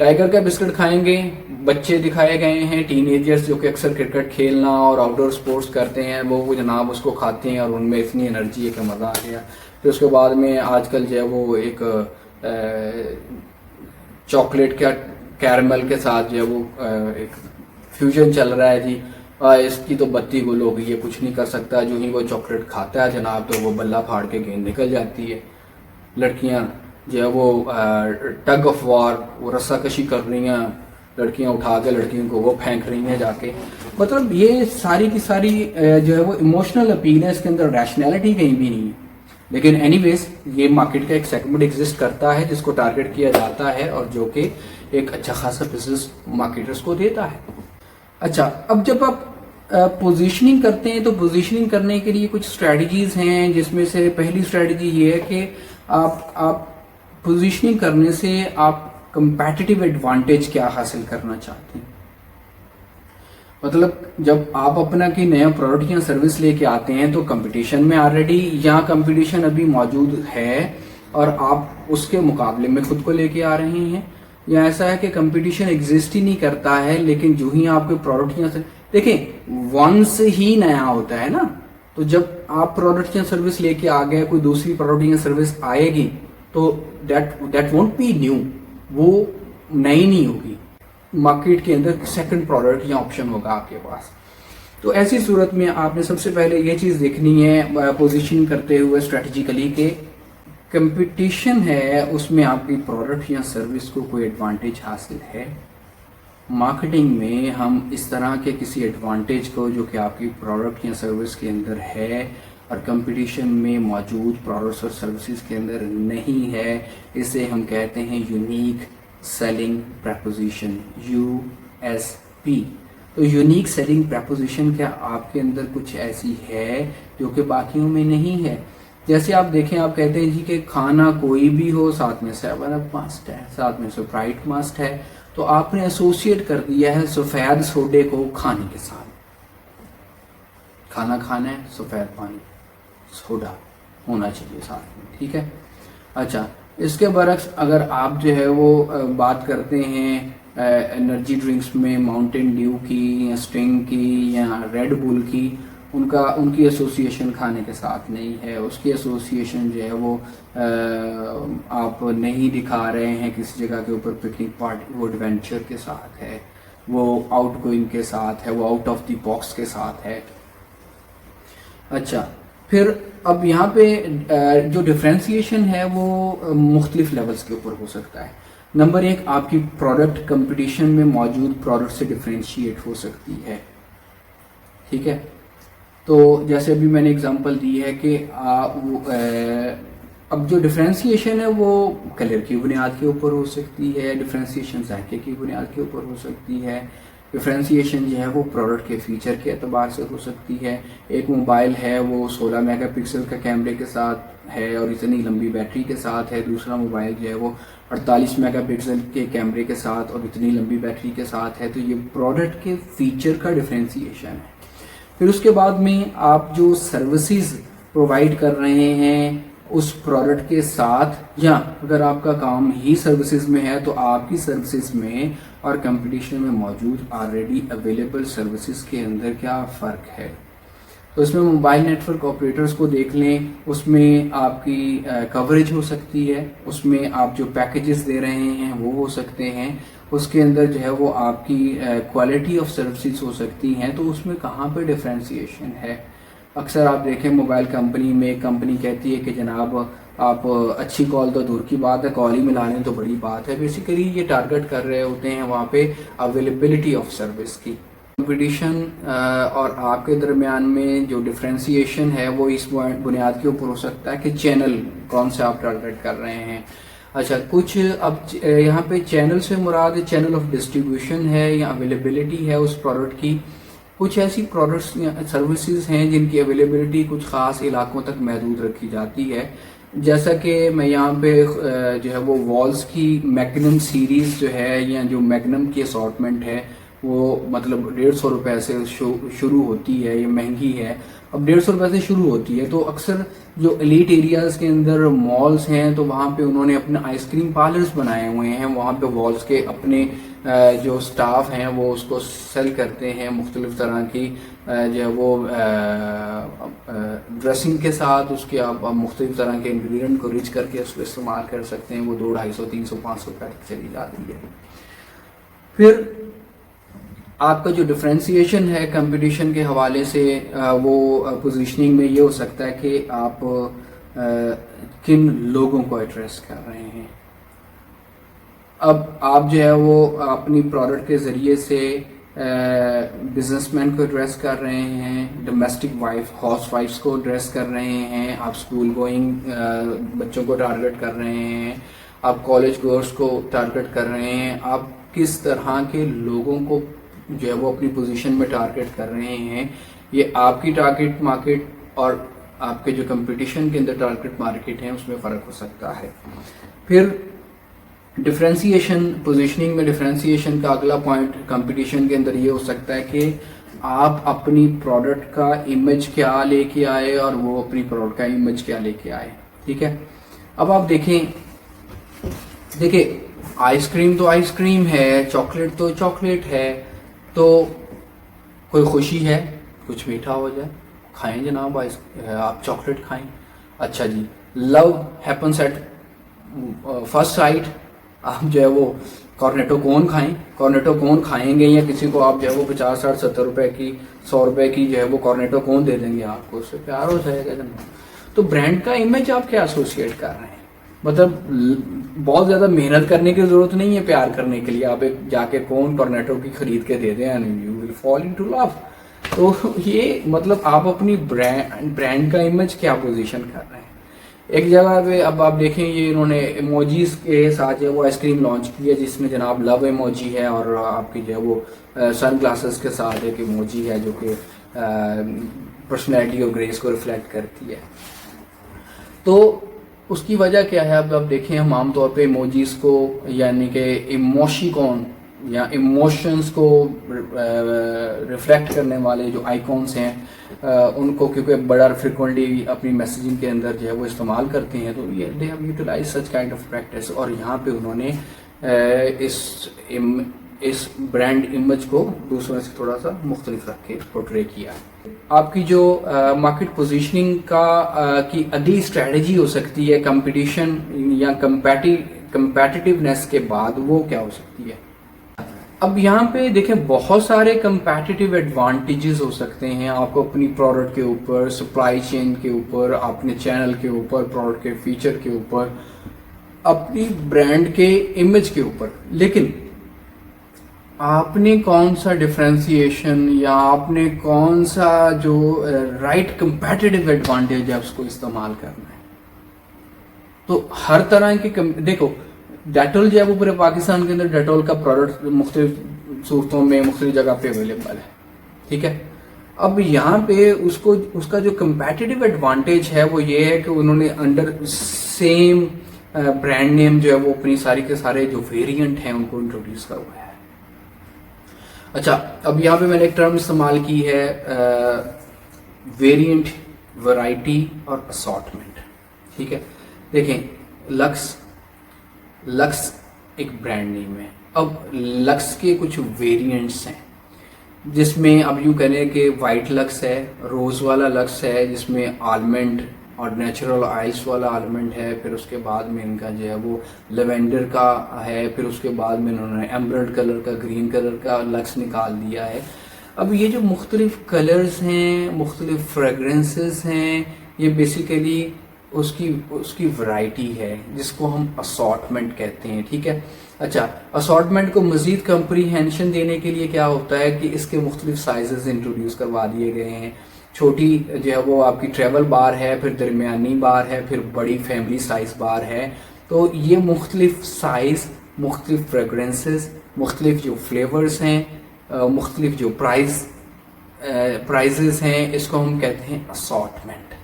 Tiger کا biscuit کھائیں گے بچے دکھائے گئے ہیں، ٹین ایجرز جو کہ اکثر کرکٹ کھیلنا اور آؤٹ ڈور سپورٹس کرتے ہیں، وہ جناب اس کو کھاتے ہیں اور ان میں اتنی انرجی ہے کہ مزہ آ گیا۔ پھر اس کے بعد میں آج کل جو ہے وہ ایک چاکلیٹ کا کیرمل کے ساتھ جو ہے وہ ایک فیوژن چل رہا ہے جی، اس کی تو بتی گل ہو گئی ہے، کچھ نہیں کر سکتا، جو ہی وہ چاکلیٹ کھاتا ہے جناب تو وہ بلہ پھاڑ کے گیند نکل جاتی ہے۔ لڑکیاں جو ہے وہ ٹگ آف وار، وہ رسہ کشی کر رہی ہیں، لڑکیاں اٹھا کے لڑکیوں کو وہ پھینک رہی ہیں جا کے، مطلب یہ ساری کی ساری جو ہے وہ ایموشنل اپیل ہے، اس کے اندر ریشنلٹی کہیں بھی نہیں ہے۔ لیکن اینی ویز یہ مارکیٹ کا ایک سیگمنٹ ایگزسٹ کرتا ہے جس کو ٹارگٹ کیا جاتا ہے اور جو کہ ایک اچھا خاصا بزنس مارکیٹرز کو دیتا ہے۔ اچھا، اب جب آپ پوزیشننگ کرتے ہیں تو پوزیشننگ کرنے کے لیے کچھ اسٹریٹجیز ہیں، جس میں سے پہلی اسٹریٹجی یہ ہے کہ آپ پوزیشننگ کرنے سے آپ کمپیٹیٹیو ایڈوانٹیج کیا حاصل کرنا چاہتے ہیں۔ مطلب جب آپ اپنا کوئی نیا پروڈکٹ یا سروس لے کے آتے ہیں تو کمپٹیشن میں آلریڈی یا کمپٹیشن ابھی موجود ہے اور آپ اس کے مقابلے میں خود کو لے کے آ رہے ہیں، یا ایسا ہے کہ کمپٹیشن ایگزسٹ ہی نہیں کرتا ہے، لیکن جو ہی آپ کے پروڈکٹ یا دیکھیں ونس ہی نیا ہوتا ہے نا، تو جب آپ پروڈکٹ یا سروس لے کے آ گئے، کوئی دوسری پروڈکٹ یا سروس آئے گی تو دیٹ وونٹ بی نیو، وہ نئی نہیں ہوگی، مارکیٹ کے اندر سیکنڈ پروڈکٹ یا آپشن ہوگا آپ کے پاس۔ تو ایسی صورت میں آپ نے سب سے پہلے یہ چیز دیکھنی ہے پوزیشن کرتے ہوئے اسٹریٹجیکلی کہ کمپٹیشن ہے اس میں آپ کی پروڈکٹ یا سروس کو کوئی ایڈوانٹیج حاصل ہے۔ مارکیٹنگ میں ہم اس طرح کے کسی ایڈوانٹیج کو جو کہ آپ کی پروڈکٹ یا سروس کے اندر ہے اور کمپٹیشن میں موجود پروڈکٹس اور سروسز کے اندر نہیں ہے، اسے ہم کہتے ہیں یونیک سیلنگ پریپوزیشن، USP۔ تو یونیک سیلنگ پریپوزیشن کیا آپ کے اندر کچھ ایسی ہے جو کہ باقیوں میں نہیں ہے؟ جیسے آپ دیکھیں، آپ کہتے ہیں جی کہ کھانا کوئی بھی ہو، ساتھ میں 7 اپ مسٹ ہے، ساتھ میں سپرائٹ مسٹ ہے، تو آپ نے ایسوسیٹ کر دیا ہے سفید سوڈے کو کھانے کے ساتھ۔ کھانا کھانا ہے، سفید پانی سوڈا ہونا چاہیے ساتھ میں، ٹھیک ہے۔ اچھا، اس کے برعکس اگر آپ جو ہے وہ بات کرتے ہیں انرجی ڈرنکس میں ماؤنٹین ڈیو کی یا اسٹنگ کی یا ریڈ بل کی، ان کی ایسوسیشن کھانے کے ساتھ نہیں ہے، اس کی ایسوسیشن جو ہے وہ آپ نہیں دکھا رہے ہیں کسی جگہ کے اوپر پکنک پارٹی، وہ ایڈونچر کے ساتھ ہے، وہ آؤٹ گوئنگ کے ساتھ ہے، وہ آؤٹ آف دی باکس کے ساتھ ہے۔ اچھا، پھر اب یہاں پہ جو ڈفرینسیشن ہے وہ مختلف لیولز کے اوپر ہو سکتا ہے۔ نمبر 1، آپ کی پروڈکٹ کمپٹیشن میں موجود پروڈکٹ سے ڈفرینشیٹ ہو سکتی ہے، ٹھیک ہے۔ تو جیسے ابھی میں نے اگزامپل دی ہے کہ اب جو ڈفرینسیشن ہے وہ کلر کی بنیاد کے اوپر ہو سکتی ہے، ڈفرینسیشن ذائقے کی بنیاد کے اوپر ہو سکتی ہے، ڈفرینسیشن جو ہے وہ پروڈکٹ کے فیچر کے اعتبار سے ہو سکتی ہے۔ ایک موبائل ہے وہ 16 میگا پکسل کا کیمرے کے ساتھ ہے اور اتنی لمبی بیٹری کے ساتھ ہے، دوسرا موبائل جو ہے وہ 48 میگا پکسل کے کیمرے کے ساتھ اور اتنی لمبی بیٹری کے ساتھ ہے، تو یہ پروڈکٹ کے فیچر کا ڈفرینسیشن ہے۔ پھر اس کے بعد میں آپ جو سروسز پرووائڈ کر رہے ہیں اس پروڈکٹ کے ساتھ، یا اگر آپ کا کام ہی سروسز میں ہے تو آپ کی سروسز میں اور کمپٹیشن میں موجود آلریڈی اویلیبل سروسز کے اندر کیا فرق ہے۔ تو اس میں موبائل نیٹ ورک آپریٹرز کو دیکھ لیں، اس میں آپ کی کوریج ہو سکتی ہے، اس میں آپ جو پیکیجز دے رہے ہیں وہ ہو سکتے ہیں، اس کے اندر جو ہے وہ آپ کی کوالٹی آف سروسز ہو سکتی ہیں۔ تو اس میں کہاں پہ ڈفرینسیشن ہے؟ اکثر آپ دیکھیں موبائل کمپنی میں ایک کمپنی کہتی ہے کہ جناب آپ اچھی کال تو دور کی بات ہے، کال ہی ملا لیں تو بڑی بات ہے۔ بیسیکلی یہ ٹارگٹ کر رہے ہوتے ہیں وہاں پہ اویلیبلٹی آف سروس کی۔ کمپٹیشن اور آپ کے درمیان میں جو ڈفرینسیشن ہے وہ اس بنیاد کے اوپر ہو سکتا ہے کہ چینل کون سے آپ ٹارگٹ کر رہے ہیں۔ اچھا، کچھ اب یہاں پہ چینل سے مراد چینل آف ڈسٹریبیوشن ہے یا اویلیبلٹی ہے اس پروڈکٹ کی۔ کچھ ایسی پروڈکٹس یا سروسز ہیں جن کی اویلیبلٹی کچھ خاص علاقوں تک محدود رکھی جاتی ہے، جیسا کہ میں یہاں پہ جو ہے وہ والز کی میگنم سیریز جو ہے یا جو میگنم کی اسارٹمنٹ ہے وہ مطلب 150 روپے سے شروع ہوتی ہے، یہ مہنگی ہے، اب 150 روپے سے شروع ہوتی ہے. تو اکثر جو ایلیٹ ایریاز کے اندر مالز ہیں تو وہاں پہ انہوں نے اپنے آئس کریم پارلرز بنائے ہوئے ہیں، وہاں پہ والز کے اپنے جو سٹاف ہیں وہ اس کو سیل کرتے ہیں مختلف طرح کی جو ہے وہ ڈریسنگ کے ساتھ، اس کے آپ مختلف طرح کے انگریڈینٹ کو رچ کر کے اس کو استعمال کر سکتے ہیں. وہ 200 250 300 500 روپے تک چلی جاتی ہے. پھر آپ کا جو ڈفرینسیشن ہے کمپٹیشن کے حوالے سے وہ پوزیشننگ میں یہ ہو سکتا ہے کہ آپ کن لوگوں کو ایڈریس کر رہے ہیں. اب آپ جو ہے وہ اپنی پروڈکٹ کے ذریعے سے بزنس مین کو ایڈریس کر رہے ہیں، ڈومیسٹک ہاؤس وائفس کو ایڈریس کر رہے ہیں، آپ اسکول گوئنگ بچوں کو ٹارگٹ کر رہے ہیں، آپ کالج گوئرس کو ٹارگٹ کر رہے ہیں. آپ کس طرح کے لوگوں کو جو ہے وہ اپنی پوزیشن میں ٹارگٹ کر رہے ہیں، یہ آپ کی ٹارگٹ مارکیٹ اور آپ کے جو کمپٹیشن کے اندر ٹارگٹ مارکیٹ ہیں اس میں فرق ہو سکتا ہے. پھر ڈفرینسیشن، پوزیشننگ میں ڈفرینسیشن کا اگلا پوائنٹ کمپٹیشن کے اندر یہ ہو سکتا ہے کہ آپ اپنی پروڈکٹ کا امیج کیا لے کے آئے اور وہ اپنی پروڈکٹ کا امیج کیا لے کے آئے. ٹھیک ہے، اب آپ دیکھیں آئس کریم تو آئس کریم ہے، چاکلیٹ تو چاکلیٹ ہے، تو کوئی خوشی ہے کچھ میٹھا ہو جائے کھائیں جناب، آپ چاکلیٹ کھائیں. اچھا جی، لو ہیپنس ایٹ فرسٹ سائٹ، آپ جو ہے وہ کارنیٹو کون کھائیں، کارنیٹو کون کھائیں گے یا کسی کو آپ جو ہے وہ 50 60 70 روپے کی 100 روپے کی جو ہے وہ کارنیٹو کون دے دیں گے آپ کو، اس سے پیار ہو جائے گا جناب. تو برانڈ کا امیج آپ کیا ایسوسیٹ کر رہے ہیں، مطلب بہت زیادہ محنت کرنے کی ضرورت نہیں ہے پیار کرنے کے لیے، آپ ایک جا کے کون کارنیٹو کی خرید کے دے دیں and you will fall into love. تو یہ مطلب آپ اپنی برانڈ کا امیج کیا پوزیشن کر رہے ہیں. ایک جگہ پہ اب آپ دیکھیں یہ انہوں نے ایموجیز کے ساتھ جو وہ آئس کریم لانچ کی ہے جس میں جناب لو ایموجی ہے اور آپ کی جو ہے وہ سن گلاسز کے ساتھ ایک ایموجی ہے جو کہ پرسنالٹی اور گریس کو ریفلیکٹ کرتی ہے. تو اس کی وجہ کیا ہے، اب آپ دیکھیں ہم عام طور پہ ایموجیز کو یعنی کہ ایموشیکون یا ایموشنز کو ریفلیکٹ کرنے والے جو آئیکونس ہیں ان کو کیونکہ بڑا فریکوینٹلی اپنی میسیجنگ کے اندر جو ہے وہ استعمال کرتے ہیں، تو یہ they have utilise such kind of practice. اور یہاں پہ انہوں نے اس برانڈ امیج کو دوسروں سے تھوڑا سا مختلف رکھ کے پورٹرے کیا. آپ کی جو مارکیٹ پوزیشننگ کی اگلی اسٹریٹجی ہو سکتی ہے کمپٹیشن یا کمپیٹیٹیونیس کے بعد، وہ کیا ہو سکتی ہے. اب یہاں پہ دیکھیں بہت سارے کمپیٹیٹیو ایڈوانٹیجز ہو سکتے ہیں آپ کو اپنی پروڈکٹ کے اوپر، سپلائی چین کے اوپر، اپنے چینل کے اوپر، پروڈکٹ کے فیچر کے اوپر، اپنی برانڈ کے امیج کے اوپر. لیکن آپ نے کون سا ڈفرینسیشن یا آپ نے کون سا جو رائٹ کمپیٹیٹیو ایڈوانٹیج ہے اس کو استعمال کرنا ہے. تو ہر طرح کی دیکھو ڈیٹول جو ہے وہ پورے پاکستان کے اندر ڈیٹول کا پروڈکٹ مختلف صورتوں میں مختلف جگہ پہ اویلیبل ہے. ٹھیک ہے، اب یہاں پہ اس کا جو کمپیٹیٹیو ایڈوانٹیج ہے وہ یہ ہے کہ انہوں نے انڈر سیم برانڈ نیم جو ہے وہ اپنی ساری کے سارے جو ویریئنٹ ہیں ان کو انٹروڈیوس کروایا ہے. اچھا، اب یہاں پہ میں نے ایک ٹرم استعمال کی ہے ویریئنٹ، ورائٹی اور اسارٹمنٹ. ٹھیک ہے، دیکھیں لکس ایک برانڈ نیم ہے. اب لکس کے کچھ ویریئنٹس ہیں جس میں اب یوں کہنے کہ وائٹ لکس ہے، روز والا لکس ہے جس میں آلمنڈ اور نیچرل آئلس والا آلمنڈ ہے، پھر اس کے بعد میں ان کا جو ہے وہ لیوینڈر کا ہے، پھر اس کے بعد میں انہوں نے ایمبرلڈ کلر کا، گرین کلر کا لکس نکال دیا ہے. اب یہ جو مختلف کلرز ہیں، مختلف فریگرنسز ہیں، یہ بیسیکلی اس کی ورائٹی ہے جس کو ہم اسارٹمنٹ کہتے ہیں. ٹھیک ہے، اچھا اسارٹمنٹ کو مزید کمپریہینشن دینے کے لیے کیا ہوتا ہے کہ اس کے مختلف سائزز انٹروڈیوس کروا دیے گئے ہیں. چھوٹی جو ہے وہ آپ کی ٹریول بار ہے، پھر درمیانی بار ہے، پھر بڑی فیملی سائز بار ہے. تو یہ مختلف سائز، مختلف فریگرنسز، مختلف جو فلیورز ہیں، مختلف جو پرائزز ہیں، اس کو ہم کہتے ہیں اسارٹمنٹ.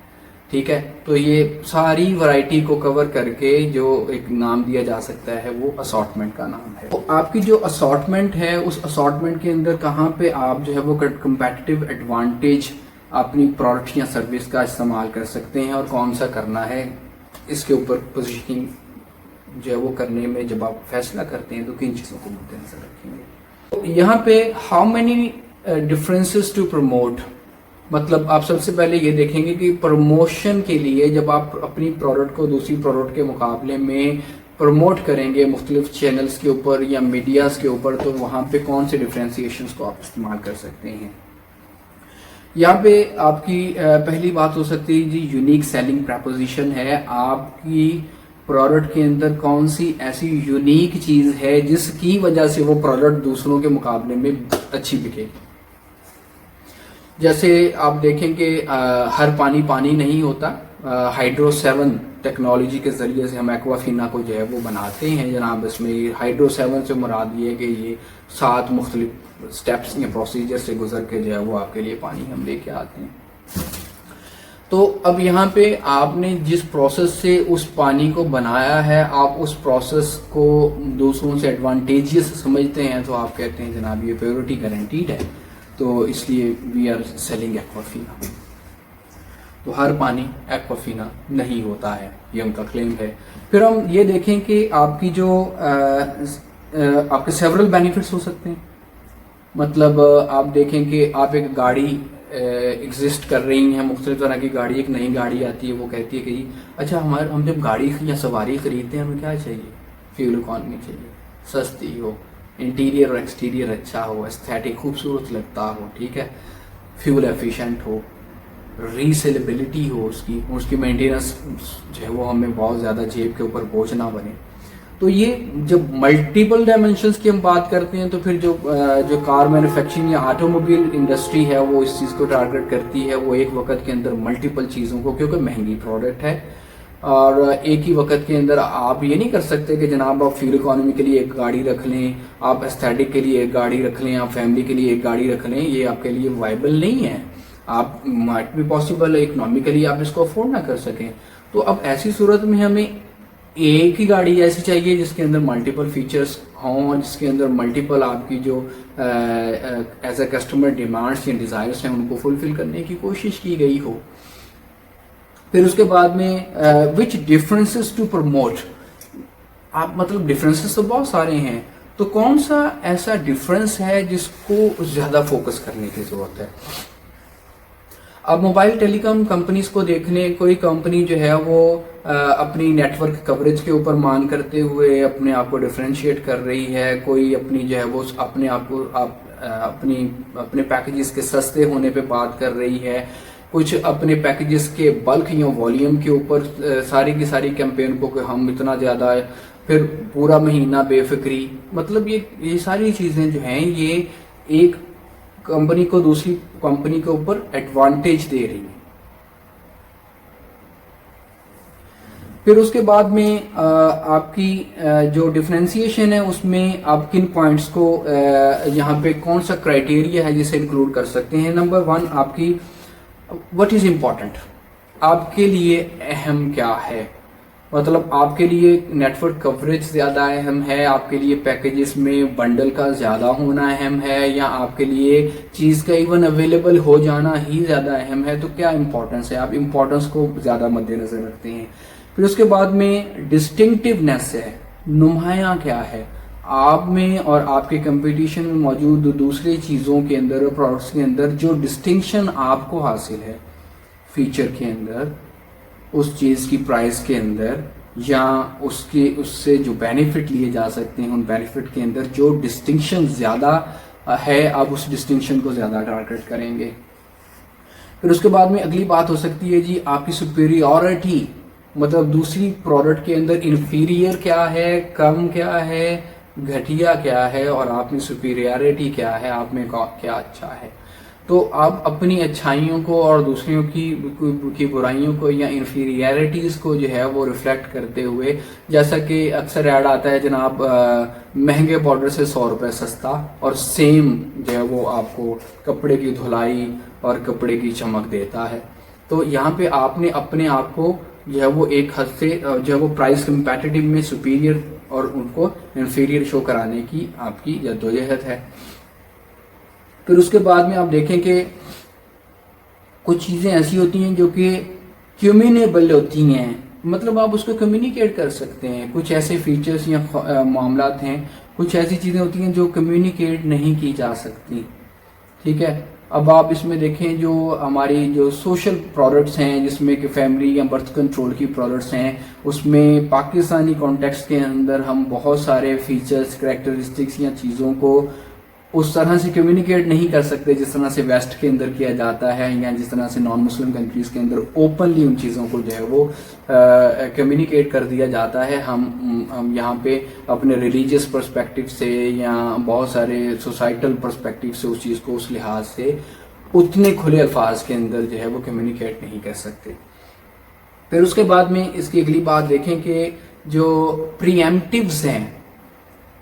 ٹھیک ہے. تو یہ ساری ورائٹی کو کور کر کے جو ایک نام دیا جا سکتا ہے وہ اسارٹمنٹ کا نام ہے. تو آپ کی جو اسارٹمنٹ ہے اس اسارٹمنٹ کے اندر کہاں پہ آپ جو ہے وہ کمپیٹیٹو ایڈوانٹیج اپنی پروڈکٹ یا سروس کا استعمال کر سکتے ہیں اور کون سا کرنا ہے، اس کے اوپر پوزیشننگ جو ہے وہ کرنے میں جب آپ فیصلہ کرتے ہیں تو کن چیزوں کو مد نظر رکھیں گے. تو یہاں پہ how many differences to promote, مطلب آپ سب سے پہلے یہ دیکھیں گے کہ پروموشن کے لیے جب آپ اپنی پروڈکٹ کو دوسری پروڈکٹ کے مقابلے میں پروموٹ کریں گے مختلف چینلز کے اوپر یا میڈیاز کے اوپر، تو وہاں پہ کون سے ڈفرینسیشنز کو آپ استعمال کر سکتے ہیں. یہاں پہ آپ کی پہلی بات ہو سکتی ہے جی یونیک سیلنگ پریپوزیشن ہے. آپ کی پروڈکٹ کے اندر کون سی ایسی یونیک چیز ہے جس کی وجہ سے وہ پروڈکٹ دوسروں کے مقابلے میں اچھی بکے. جیسے آپ دیکھیں کہ ہر پانی پانی نہیں ہوتا. ہائیڈرو 7 ٹیکنالوجی کے ذریعے سے ہم ایکوافینا کو جو ہے وہ بناتے ہیں جناب. اس میں ہائیڈرو 7 سے مراد یہ ہے کہ یہ 7 مختلف سٹیپس یا پروسیجر سے گزر کے جو ہے وہ آپ کے لیے پانی ہم لے کے آتے ہیں. تو اب یہاں پہ آپ نے جس پروسیس سے اس پانی کو بنایا ہے آپ اس پروسیس کو دوسروں سے ایڈوانٹیجز سمجھتے ہیں تو آپ کہتے ہیں جناب یہ پیورٹی گارنٹیڈ ہے، تو اس لیے وی آر سیلنگ ایکوافینا. تو ہر پانی ایکوافینا نہیں ہوتا ہے، یہ ان کا کلیم ہے. پھر ہم یہ دیکھیں کہ آپ کی جو آپ کے سیورل بینیفٹس ہو سکتے ہیں. مطلب آپ دیکھیں کہ آپ ایک گاڑی ایگزسٹ کر رہی ہیں، مختلف طرح کی گاڑی، ایک نئی گاڑی آتی ہے وہ کہتی ہے کہ جی اچھا ہم جب گاڑی یا سواری خریدتے ہیں ہمیں کیا چاہیے، فیول اکانومی چاہیے، سستی ہو، انٹیریئر اور ایکسٹیریئر اچھا ہو، ایستھیٹک خوبصورت لگتا ہو، ٹھیک ہے، فیول ایفیشینٹ ہو، ریسیلیبلٹی ہو اس کی مینٹیننس جو ہے وہ ہمیں بہت زیادہ جیب کے اوپر بوجھ نہ بنے. تو یہ جب ملٹیپل ڈائمینشنز کی ہم بات کرتے ہیں تو پھر جو کار مینوفیکچرنگ یا آٹو موبائل انڈسٹری ہے وہ اس چیز کو ٹارگٹ کرتی ہے. وہ ایک وقت کے اندر ملٹیپل چیزوں کو، کیونکہ مہنگی پروڈکٹ ہے اور ایک ہی وقت کے اندر آپ یہ نہیں کر سکتے کہ جناب آپ فیول اکانومی کے لیے ایک گاڑی رکھ لیں، آپ ایستھیٹک کے لیے ایک گاڑی رکھ لیں، آپ فیملی کے لیے ایک گاڑی رکھ لیں. یہ آپ کے لیے وائبل نہیں ہے. آپ مائٹ بی پاسبل اکنامکلی آپ اس کو افورڈ نہ کر سکیں. تو اب ایسی صورت میں ہمیں ایک ہی گاڑی ایسی چاہیے جس کے اندر ملٹیپل فیچرز ہوں، جس کے اندر ملٹیپل آپ کی جو ایز اے کسٹمر ڈیمانڈس یا ڈیزائرس ہیں ان کو فلفل کرنے کی کوشش کی گئی ہو. پھر اس کے بعد میں وچ ڈفرینسز ٹو پروموٹ. آپ مطلب ڈفرینسز تو بہت سارے ہیں، تو کون سا ایسا ڈفرینس ہے جس کو زیادہ فوکس کرنے کی ضرورت ہے. اب موبائل ٹیلی کام کمپنیز کو دیکھنے، کوئی کمپنی جو ہے وہ اپنی نیٹ ورک کوریج کے اوپر مان کرتے ہوئے اپنے آپ کو ڈفرینشیٹ کر رہی ہے، کوئی اپنی جو ہے وہ اپنے آپ کو اپنے پیکیجز کے سستے ہونے پہ بات کر رہی ہے، کچھ اپنے پیکیجز کے بلک یا والیوم کے اوپر ساری کی ساری کیمپین کو کہ ہم اتنا زیادہ ہے، پھر پورا مہینہ بے فکری. مطلب یہ ساری چیزیں جو ہیں یہ ایک کمپنی کو دوسری کمپنی کے اوپر ایڈوانٹیج دے رہی ہیں. پھر اس کے بعد میں آپ کی جو ڈفرینسیشن ہے اس میں آپ کن پوائنٹس کو یہاں پہ کون سا کرائٹیریا ہے جسے انکلوڈ کر سکتے ہیں. نمبر 1 آپ کی وٹ از امپورٹنٹ، آپ کے لیے اہم کیا ہے. مطلب آپ کے لیے نیٹ ورک کوریج زیادہ اہم ہے، آپ کے لیے پیکیجز میں بنڈل کا زیادہ ہونا اہم ہے، یا آپ کے لیے چیز کا ایون اویلیبل ہو جانا ہی زیادہ اہم ہے. تو کیا امپورٹنس ہے، آپ امپورٹنس کو زیادہ مد نظر رکھتے ہیں. پھر اس کے بعد میں ڈسٹنکٹیونیس ہے، نمایاں کیا ہے آپ میں اور آپ کے کمپٹیشن میں موجود دوسری چیزوں کے اندر اور پروڈکٹس کے اندر جو ڈسٹنکشن آپ کو حاصل ہے فیچر کے اندر، اس چیز کی پرائز کے اندر، یا اس سے جو بینیفٹ لیے جا سکتے ہیں ان بینیفٹ کے اندر جو ڈسٹنکشن زیادہ ہے آپ اس ڈسٹنکشن کو زیادہ ٹارگٹ کریں گے. پھر اس کے بعد میں اگلی بات ہو سکتی ہے جی آپ کی سپیریورٹی، مطلب دوسری پروڈکٹ کے اندر انفیریئر کیا ہے، کم کیا ہے، گھٹیا کیا ہے، اور آپ میں سپیریورٹی کیا ہے، آپ میں کیا اچھا ہے. تو آپ اپنی اچھائیوں کو اور دوسروں کی برائیوں کو یا انفیریئرٹیز کو جو ہے وہ ریفلیکٹ کرتے ہوئے، جیسا کہ اکثر ایڈ آتا ہے جناب مہنگے پاؤڈر سے 100 روپے سستا، اور سیم جو ہے وہ آپ کو کپڑے کی دھلائی اور کپڑے کی چمک دیتا ہے. تو یہاں پہ آپ نے اپنے آپ کو جو ہے وہ ایک حد سے جو ہے وہ پرائز کمپیٹیٹو میں سپیریئر اور ان کو انفیریئر شو کرانے کی آپ کی جدوجہد ہے. پھر اس کے بعد میں آپ دیکھیں کہ کچھ چیزیں ایسی ہوتی ہیں جو کہ کمیونیبل ہوتی ہیں, مطلب آپ اس کو کمیونیکیٹ کر سکتے ہیں. کچھ ایسے فیچرز یا معاملات ہیں, کچھ ایسی چیزیں ہوتی ہیں جو کمیونیکیٹ نہیں کی جا سکتی, ٹھیک ہے. اب آپ اس میں دیکھیں جو ہماری جو سوشل پروڈکٹس ہیں جس میں کہ فیملی یا برتھ کنٹرول کی پروڈکٹس ہیں, اس میں پاکستانی کانٹیکسٹ کے اندر ہم بہت سارے فیچرز, کریکٹرسٹکس یا چیزوں کو اس طرح سے کمیونیکیٹ نہیں کر سکتے جس طرح سے ویسٹ کے اندر کیا جاتا ہے, یا جس طرح سے نان مسلم کنٹریز کے اندر اوپنلی ان چیزوں کو جو ہے وہ کمیونیکیٹ کر دیا جاتا ہے. ہم یہاں پہ اپنے ریلیجیس پرسپیکٹو سے یا بہت سارے سوسائٹل پرسپیکٹو سے اس چیز کو اس لحاظ سے اتنے کھلے الفاظ کے اندر جو ہے وہ کمیونیکیٹ نہیں کر سکتے. پھر اس کے بعد میں اس کی اگلی بات دیکھیں کہ جو پری ایمپٹیوز ہیں,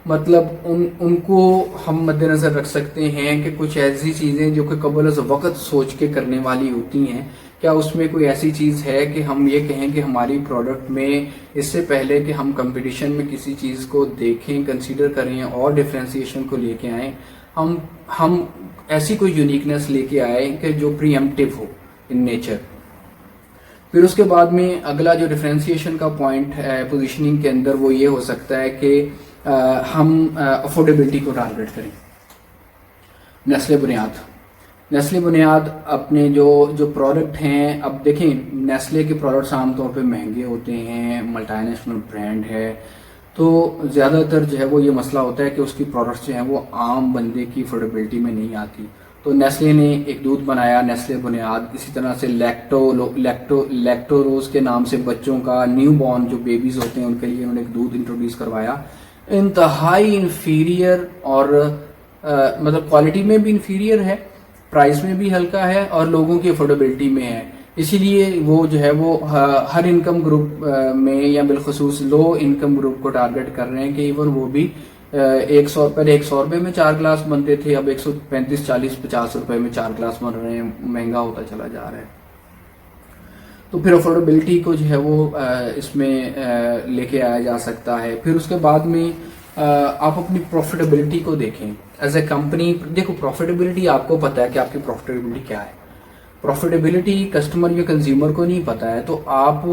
مطلب ان کو ہم مد نظر رکھ سکتے ہیں کہ کچھ ایسی چیزیں جو کہ قبل از وقت سوچ کے کرنے والی ہوتی ہیں, کیا اس میں کوئی ایسی چیز ہے کہ ہم یہ کہیں کہ ہماری پروڈکٹ میں اس سے پہلے کہ ہم کمپٹیشن میں کسی چیز کو دیکھیں, کنسیڈر کریں اور ڈفرینسیشن کو لے کے آئیں, ہم ایسی کوئی یونیکنیس لے کے آئیں کہ جو پری ایمپٹیو ہو ان نیچر. پھر اس کے بعد میں اگلا جو ڈفرینسیشن کا پوائنٹ ہے پوزیشننگ کے اندر وہ یہ ہو سکتا ہے کہ ہم افورڈیبلٹی کو ٹارگیٹ کریں. نیسلے بنیاد اپنے جو پروڈکٹ ہیں, اب دیکھیں نیسلے کے پروڈکٹس عام طور پہ مہنگے ہوتے ہیں, ملٹی نیشنل برانڈ ہے, تو زیادہ تر جو ہے وہ یہ مسئلہ ہوتا ہے کہ اس کی پروڈکٹس جو ہیں وہ عام بندے کی افورڈیبلٹی میں نہیں آتی. تو نیسلے نے ایک دودھ بنایا نیسلے بنیاد, اسی طرح سے لیکٹوروز کے نام سے بچوں کا نیو بورن جو بیبیز ہوتے ہیں ان کے لیے انہوں نے ایک دودھ انٹروڈیوس کروایا, انتہائی انفیریئر اور مطلب کوالٹی میں بھی انفیریئر ہے, پرائز میں بھی ہلکا ہے اور لوگوں کی افورڈیبلٹی میں ہے. اسی لیے وہ جو ہے وہ ہر انکم گروپ میں یا بالخصوص لو انکم گروپ کو ٹارگیٹ کر رہے ہیں کہ ایون وہ بھی 100 روپے میں 4 گلاس بنتے تھے, اب 135, 40, 50 روپے میں 4 گلاس بن رہے ہیں, مہنگا ہوتا چلا جا رہا ہے. تو پھر افورڈیبلٹی کو جو ہے وہ اس میں لے کے آیا جا سکتا ہے. پھر اس کے بعد میں آپ اپنی پروفیٹیبلٹی کو دیکھیں ایز اے کمپنی. دیکھو پروفیٹیبلٹی آپ کو پتا ہے کہ آپ کی پروفیٹیبلٹی کیا ہے, پروفیٹیبلٹی کسٹمر یا کنزیومر کو نہیں پتا ہے. تو آپ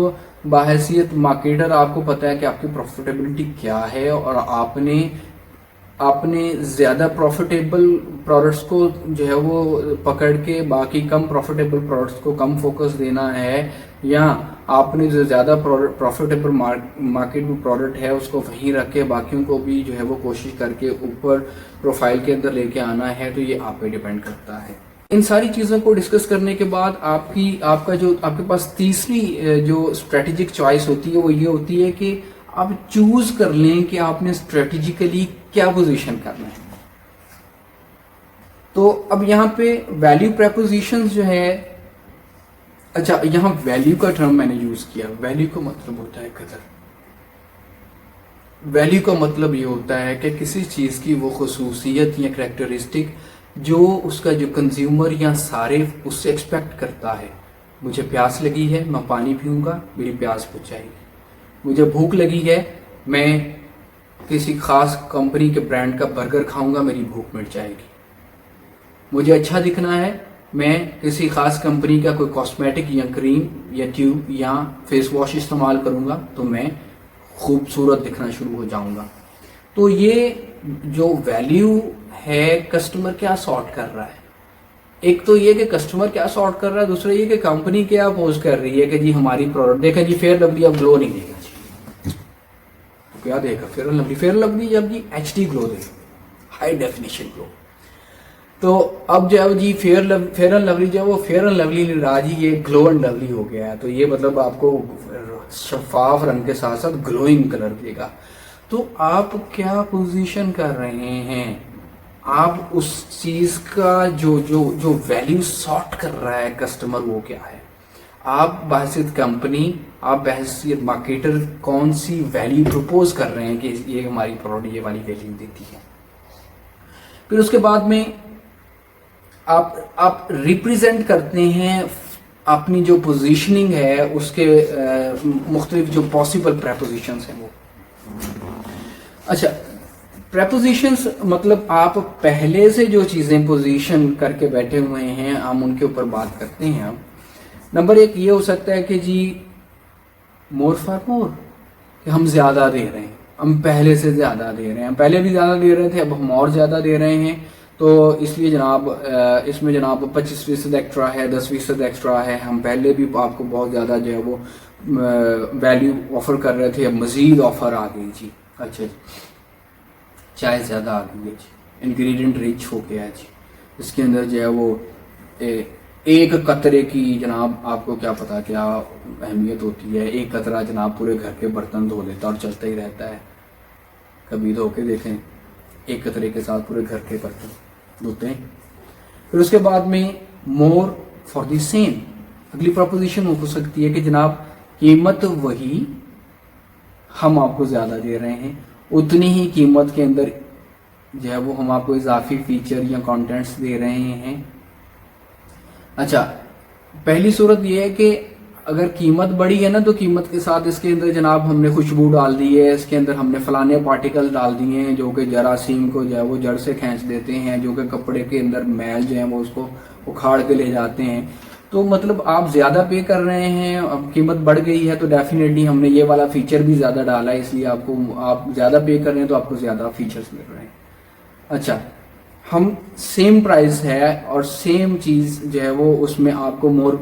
بحیثیت مارکیٹر آپ کو پتا ہے کہ آپ کی پروفیٹیبلٹی کیا ہے, اور آپ نے زیادہ پروفیٹیبل پروڈکٹس کو جو ہے وہ پکڑ کے باقی کم پروفیٹیبل پروڈکٹس کو کم فوکس دینا ہے, یا آپ نے جو زیادہ پروفیٹیبل مارکیٹ میں پروڈکٹ ہے اس کو وہیں رکھ کے باقیوں کو بھی جو ہے وہ کوشش کر کے اوپر پروفائل کے اندر لے کے آنا ہے. تو یہ آپ پہ ڈیپینڈ کرتا ہے. ان ساری چیزوں کو ڈسکس کرنے کے بعد آپ کے پاس تیسری جو اسٹریٹجک چوائس ہوتی ہے وہ یہ ہوتی ہے کہ آپ چوز کر لیں کہ آپ نے اسٹریٹجیکلی کیا پوزیشن کرنا ہے. تو اب یہاں پہ ویلیو پریپوزیشنز جو ہے, اچھا یہاں ویلیو کا ٹرم میں نے یوز کیا. ویلیو کا مطلب ہوتا ہے قدر. ویلیو کا مطلب یہ ہوتا ہے کہ کسی چیز کی وہ خصوصیت یا کریکٹرسٹک جو اس کا جو کنزیومر یا صارف اس سے ایکسپیکٹ کرتا ہے. مجھے پیاس لگی ہے, میں پانی پیوں گا, میری پیاس بجھ جائے گی. مجھے بھوک لگی ہے, میں کسی خاص کمپنی کے برانڈ کا برگر کھاؤں گا, میری بھوک مٹ جائے گی. مجھے اچھا دکھنا ہے, میں کسی خاص کمپنی کا کوئی کاسمیٹک یا کریم یا ٹیوب یا فیس واش استعمال کروں گا تو میں خوبصورت دکھنا شروع ہو جاؤں گا. تو یہ جو ویلیو ہے کسٹمر کیا سارٹ کر رہا ہے, ایک تو یہ کہ کسٹمر کیا سارٹ کر رہا ہے, دوسرا یہ کہ کمپنی کیا پوز کر رہی ہے کہ جی ہماری پروڈکٹ دیکھیں جی فیئر لولی اب گلو نہیں دے گا, تو کیا دے گا فیئر لولی جب جی ایچ ڈی گلو دے گا, ہائی ڈیفینیشن گلو. تو اب جب جی فیئر اینڈ لولی جب وہ فیئر اینڈ لولی نہیں رہا جی یہ گلو اینڈ لولی ہو گیا ہے, تو یہ مطلب آپ کو شفاف رنگ کے ساتھ ساتھ گلوئنگ کلر دے گا. تو آپ کیا پوزیشن کر رہے ہیں, آپ اس چیز کا جو ویلیو سارٹ کر رہا ہے کسٹمر وہ کیا ہے. آپ بحیثیت کمپنی, آپ بحیثیت مارکیٹر کون سی ویلیو پروپوز کر رہے ہیں کہ یہ ہماری پروڈکٹ یہ والی ویلیو دیتی ہے. پھر اس کے بعد میں آپ ریپریزنٹ کرتے ہیں اپنی جو پوزیشننگ ہے اس کے مختلف جو پاسبل پریپوزیشنز ہیں وہ. اچھا پریپوزیشنز مطلب آپ پہلے سے جو چیزیں پوزیشن کر کے بیٹھے ہوئے ہیں ہم ان کے اوپر بات کرتے ہیں. اب نمبر ایک یہ ہو سکتا ہے کہ جی مور فار مور، کہ ہم زیادہ دے رہے ہیں، ہم پہلے سے زیادہ دے رہے ہیں، ہم پہلے بھی زیادہ دے رہے تھے اب ہم اور زیادہ دے رہے ہیں، تو اس لیے جناب اس میں جناب 25% ایکسٹرا ہے، 10% ایکسٹرا ہے. ہم پہلے بھی آپ کو بہت زیادہ جو ہے وہ ویلیو آفر کر رہے تھے، اب مزید آفر آ گئی جی. اچھا جی چائے زیادہ آ گئی ہے جی، انگریڈینٹ ریچ ہو گیا ہے جی، اس کے اندر جو ہے وہ ایک قطرے کی جناب آپ کو کیا پتا کیا اہمیت ہوتی ہے. ایک قطرہ جناب پورے گھر کے برتن دھو لیتا اور چلتا ہی رہتا ہے. کبھی دھو کے دیکھیں ایک قطرے کے ساتھ پورے گھر کے برتن دھوتے ہیں. پھر اس کے بعد میں مور فار دی سیم، اگلی پروپوزیشن ہو سکتی ہے کہ جناب قیمت وہی، ہم آپ کو زیادہ دے رہے ہیں، اتنی ہی قیمت کے اندر جو ہے وہ ہم آپ کو اضافی فیچر یا کانٹینٹس دے رہے ہیں. اچھا پہلی صورت یہ ہے کہ اگر قیمت بڑی ہے نا تو قیمت کے ساتھ اس کے اندر جناب ہم نے خوشبو ڈال دی ہے، اس کے اندر ہم نے فلانے پارٹیکل ڈال دیے ہیں جو کہ جراثیم کو جو ہے وہ جڑ سے کھینچ دیتے ہیں، جو کہ کپڑے کے اندر میل جو ہے وہ اس کو اکھاڑ کے لے جاتے ہیں. تو مطلب آپ زیادہ پے کر رہے ہیں، اب قیمت بڑھ گئی ہے تو ڈیفینیٹلی ہم نے یہ والا فیچر بھی زیادہ ڈالا ہے، اس لیے آپ زیادہ پے کر رہے ہیں تو آپ کو زیادہ فیچرز مل رہے ہیں. اچھا ہم سیم پرائز ہے اور سیم چیز جو ہے وہ اس میں آپ کو مور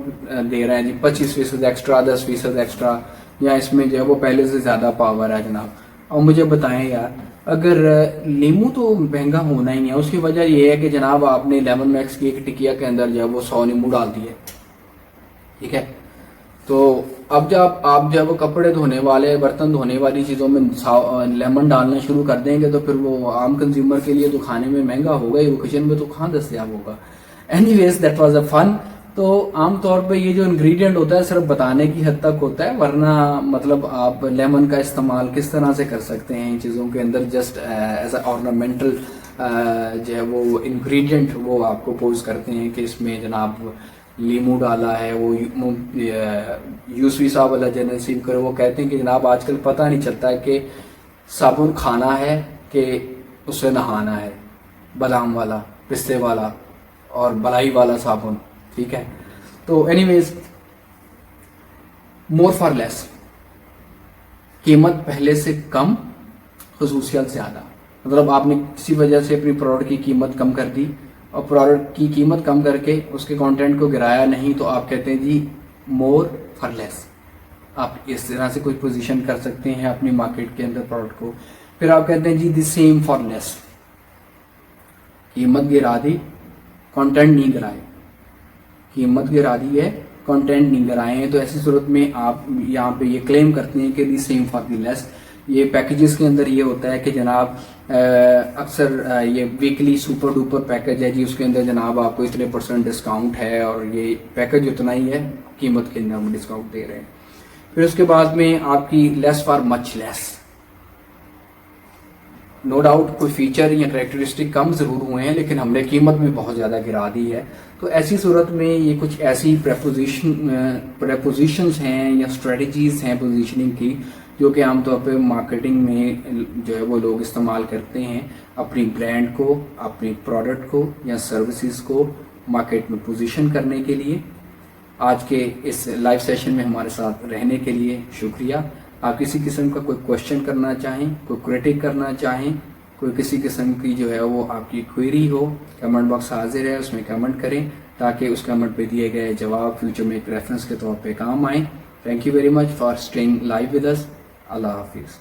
دے رہے ہیں جی، 25% ایکسٹرا، 10% ایکسٹرا، یا اس میں جو ہے وہ پہلے سے زیادہ پاور ہے جناب. اور مجھے بتائیں یار اگر لیمو تو مہنگا ہونا ہی ہے، اس کی وجہ یہ ہے کہ جناب آپ نے لیمن میکس کی ایک ٹکیا کے اندر جو ہے وہ 100 نیمبو ڈال دیے، ٹھیک ہے. تو اب جب آپ جب کپڑے دھونے والے برتن دھونے والی چیزوں میں لیمن ڈالنا شروع کر دیں گے تو پھر وہ عام کنزیومر کے لیے تو کھانے میں مہنگا ہوگا ہی، وہ کچن میں تو کہاں دستیاب ہوگا. Anyways that was a fun. تو عام طور پہ یہ جو انگریڈینٹ ہوتا ہے صرف بتانے کی حد تک ہوتا ہے، ورنہ مطلب آپ لیمن کا استعمال کس طرح سے کر سکتے ہیں ان چیزوں کے اندر، جسٹ ایز اے آرنامنٹل جو ہے وہ انگریڈینٹ وہ آپ کو پوز کرتے ہیں کہ اس میں جناب لیمو ڈالا ہے. وہ یوسفی صاحب اللہ جنت نصیب کرے وہ کہتے ہیں کہ جناب آج کل پتہ نہیں چلتا ہے کہ صابن کھانا ہے کہ اس سے نہانا ہے، بادام والا، پستے والا اور بلائی والا صابن، ٹھیک ہے. تو اینی ویز مور فار لیس، قیمت پہلے سے کم، خصوصیات زیادہ. مطلب آپ نے کسی وجہ سے اپنی پروڈکٹ کی قیمت کم کر دی اور پروڈکٹ کی قیمت کم کر کے اس کے کانٹینٹ کو گرایا نہیں، تو آپ کہتے ہیں جی مور فار لیس. آپ اس طرح سے کوئی پوزیشن کر سکتے ہیں اپنی مارکیٹ کے اندر پروڈکٹ کو. پھر آپ کہتے ہیں جی دی سیم فار لیس، قیمت گرا دی، کانٹینٹ نہیں گرائے، قیمت گرا دی ہے، کانٹینٹ نہیں گرائے ہیں. تو ایسی صورت میں آپ یہاں پہ یہ کلیم کرتے ہیں کہ دی سیم فار دی لیس. یہ پیکیجز کے اندر یہ ہوتا ہے کہ جناب اکثر یہ ویکلی سپر ڈوپر پیکج ہے جی، اس کے اندر جناب آپ کو اتنے % ڈسکاؤنٹ ہے اور یہ پیکج اتنا ہی ہے، قیمت کے اندر ہم ڈسکاؤنٹ دے رہے ہیں. پھر اس کے بعد میں آپ کی less for much less. No doubt کوئی فیچر یا کریکٹرسٹک کم ضرور ہوئے ہیں لیکن ہم نے قیمت بھی بہت زیادہ گرا دی ہے. تو ایسی صورت میں یہ کچھ ایسی پریپوزیشنز ہیں یا اسٹریٹجیز ہیں پوزیشننگ کی جو کہ عام طور پہ مارکیٹنگ میں جو ہے وہ لوگ استعمال کرتے ہیں اپنی برانڈ کو، اپنی پروڈکٹ کو یا سروسز کو مارکیٹ میں پوزیشن کرنے کے لیے. آج کے اس لائیو سیشن میں ہمارے ساتھ رہنے کے لیے شکریہ. آپ کسی قسم کا کوئی کوشچن کرنا چاہیں، کوئی کریٹک کرنا چاہیں، کوئی کسی قسم کی جو ہے وہ آپ کی کوئری ہو، کمنٹ باکس حاضر ہے، اس میں کمنٹ کریں تاکہ اس کمنٹ پہ دیے گئے جواب فیوچر میں ایک ریفرنس کے طور پہ کام آئیں. Thank you very much for staying live with us. اللہ حافظ.